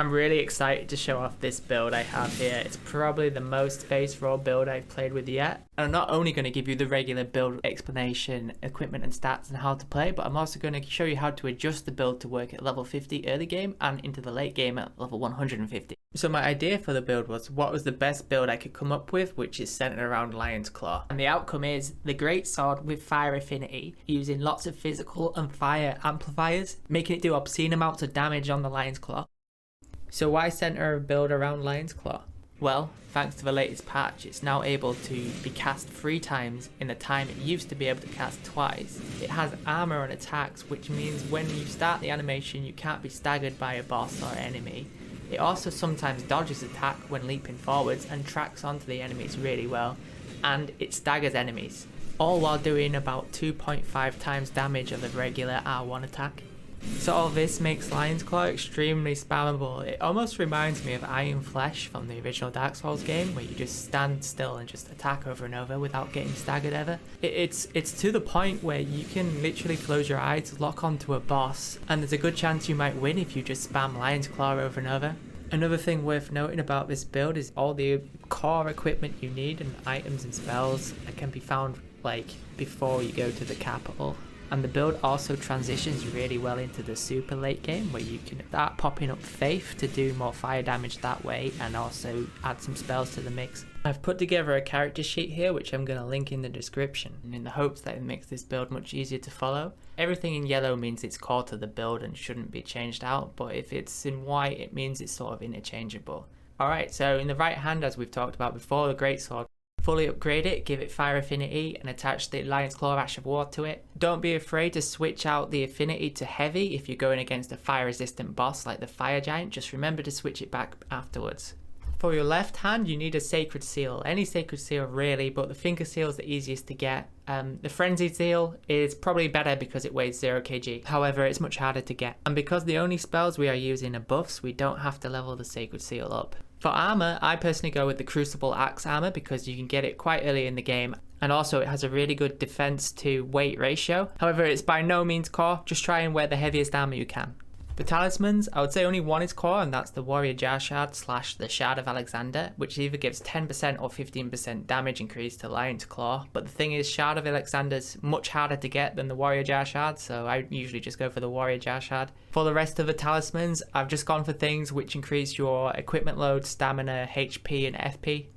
I'm really excited to show off this build I have here. It's probably the most face roll build I've played with yet. And I'm not only going to give you the regular build explanation, equipment and stats and how to play, but I'm also going to show you how to adjust the build to work at level 50 early game and into the late game at level 150. So my idea for the build was what was the best build I could come up with, which is centered around Lion's Claw. And the outcome is the Greatsword with fire affinity, using lots of physical and fire amplifiers, making it do obscene amounts of damage on the Lion's Claw. So why center a build around Lion's Claw? Well, thanks to the latest patch, it's now able to be cast 3 times in the time it used to be able to cast twice. It has armor and attacks, which means when you start the animation you can't be staggered by a boss or enemy. It also sometimes dodges attack when leaping forwards and tracks onto the enemies really well, and it staggers enemies, all while doing about 2.5 times damage of the regular R1 attack. So all this makes Lion's Claw extremely spammable. It almost reminds me of Iron Flesh from the original Dark Souls game, where you just stand still and just attack over and over without getting staggered ever. It's to the point where you can literally close your eyes, lock onto a boss, and there's a good chance you might win if you just spam Lion's Claw over and over. Another thing worth noting about this build is all the core equipment you need and items and spells that can be found like before you go to the capital. And the build also transitions really well into the super late game, where you can start popping up Faith to do more fire damage that way and also add some spells to the mix. I've put together a character sheet here which I'm going to link in the description, in the hopes that it makes this build much easier to follow. Everything in yellow means it's core to the build and shouldn't be changed out, but if it's in white it means it's sort of interchangeable. Alright, so in the right hand, as we've talked about before, the Greatsword. Fully upgrade it, give it fire affinity and attach the Lion's Claw Ash of War to it. Don't be afraid to switch out the affinity to heavy if you're going against a fire resistant boss like the Fire Giant. Just remember to switch it back afterwards. For your left hand you need a Sacred Seal, any Sacred Seal really, but the Finger Seal is the easiest to get. The Frenzied Seal is probably better because it weighs 0 kg, however it's much harder to get. And because the only spells we are using are buffs, we don't have to level the Sacred Seal up. For armor, I personally go with the Crucible Axe armor because you can get it quite early in the game, and also it has a really good defense to weight ratio. However, it's by no means core, just try and wear the heaviest armor you can. The talismans, I would say only one is core, and that's the Warrior Jar Shard / the Shard of Alexander, which either gives 10% or 15% damage increase to Lion's Claw. But the thing is, Shard of Alexander's much harder to get than the Warrior Jar Shard, so I usually just go for the Warrior Jar Shard. For the rest of the talismans, I've just gone for things which increase your equipment load, stamina, HP and FP.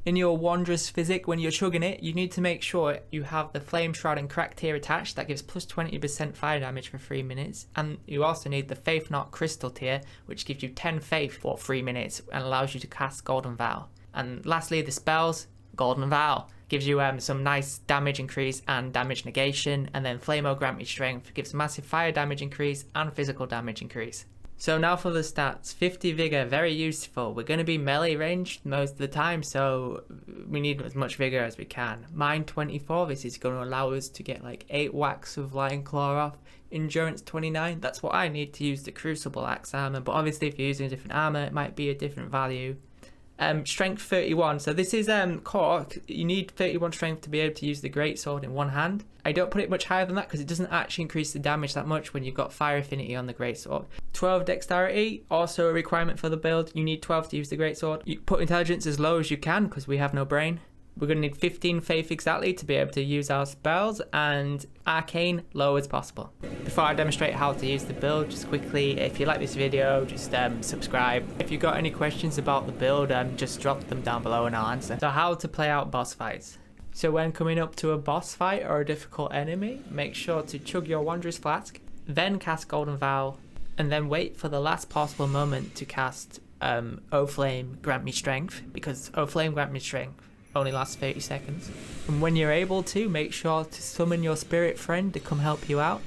In your Wanderer's Physic, when you're chugging it, you need to make sure you have the Flame Shroud and Crack Tier attached. That gives plus 20% fire damage for 3 minutes. And you also need the Faith Knot Crystal Tier, which gives you 10 Faith for 3 minutes and allows you to cast Golden Vow. And lastly, the spells, Golden Vow gives you some nice damage increase and damage negation. And then Flame-O Grant Me Strength gives massive fire damage increase and physical damage increase. So now for the stats. 50 vigor, very useful. We're going to be melee ranged most of the time, so we need as much vigor as we can. Mind 24, this is going to allow us to get like 8 whacks of Lion Claw off. Endurance 29, that's what I need to use the Crucible Axe armor, but obviously if you're using a different armor it might be a different value. Strength 31, so this is core. You need 31 strength to be able to use the Greatsword in one hand. I don't put it much higher than that because it doesn't actually increase the damage that much when you've got fire affinity on the Greatsword. 12 dexterity, also a requirement for the build. You need 12 to use the Greatsword. You put intelligence as low as you can because we have no brain. We're going to need 15 faith exactly to be able to use our spells, and arcane low as possible. Before I demonstrate how to use the build, just quickly, if you like this video, just subscribe. If you've got any questions about the build, just drop them down below and I'll answer. So how to play out boss fights. So when coming up to a boss fight or a difficult enemy, make sure to chug your Wanderer's Flask, then cast Golden Vow, and then wait for the last possible moment to cast O Flame Grant Me Strength, because O Flame Grant Me Strength only lasts 30 seconds. And when you're able to, make sure to summon your spirit friend to come help you out.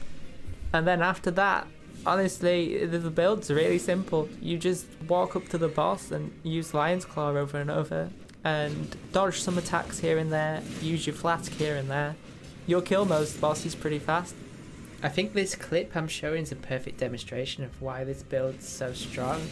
And then after that, honestly, the build's really simple. You just walk up to the boss and use Lion's Claw over and over, and dodge some attacks here and there, use your flask here and there. You'll kill most bosses pretty fast. I think this clip I'm showing is a perfect demonstration of why this build's so strong.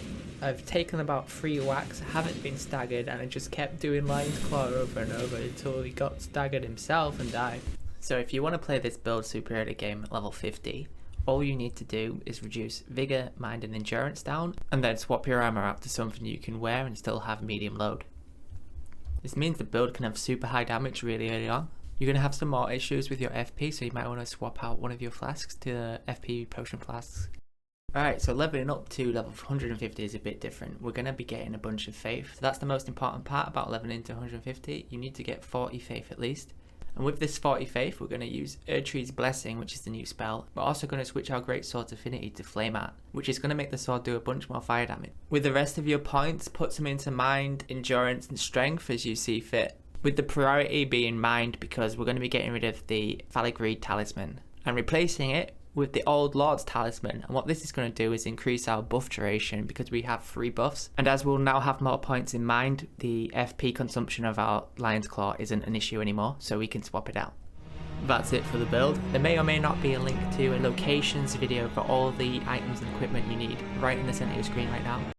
I've taken about 3 whacks, haven't been staggered, and I just kept doing Lion's Claw over and over until he got staggered himself and died. So if you want to play this build super early game at level 50, All you need to do is reduce vigor, mind and endurance down, and then swap your armor out to something you can wear and still have medium load. This means the build can have super high damage really early on. You're going to have some more issues with your FP, so you might want to swap out one of your flasks to the FP potion flasks. Alright, so leveling up to level 150 is a bit different. We're going to be getting a bunch of faith. So that's the most important part about leveling to 150. You need to get 40 faith at least. And with this 40 faith, we're going to use Erdtree's Blessing, which is the new spell. We're also going to switch our Greatsword's affinity to Flame Art, which is going to make the sword do a bunch more fire damage. With the rest of your points, put some into mind, endurance and strength as you see fit. With the priority being mind, because we're going to be getting rid of the Faligree Talisman and replacing it with the Old Lord's Talisman. And what this is going to do is increase our buff duration because we have 3 buffs. And as we'll now have more points in mind, the FP consumption of our Lion's Claw isn't an issue anymore, so we can swap it out. That's it for the build. There may or may not be a link to a locations video for all the items and equipment you need right in the center of your screen right now.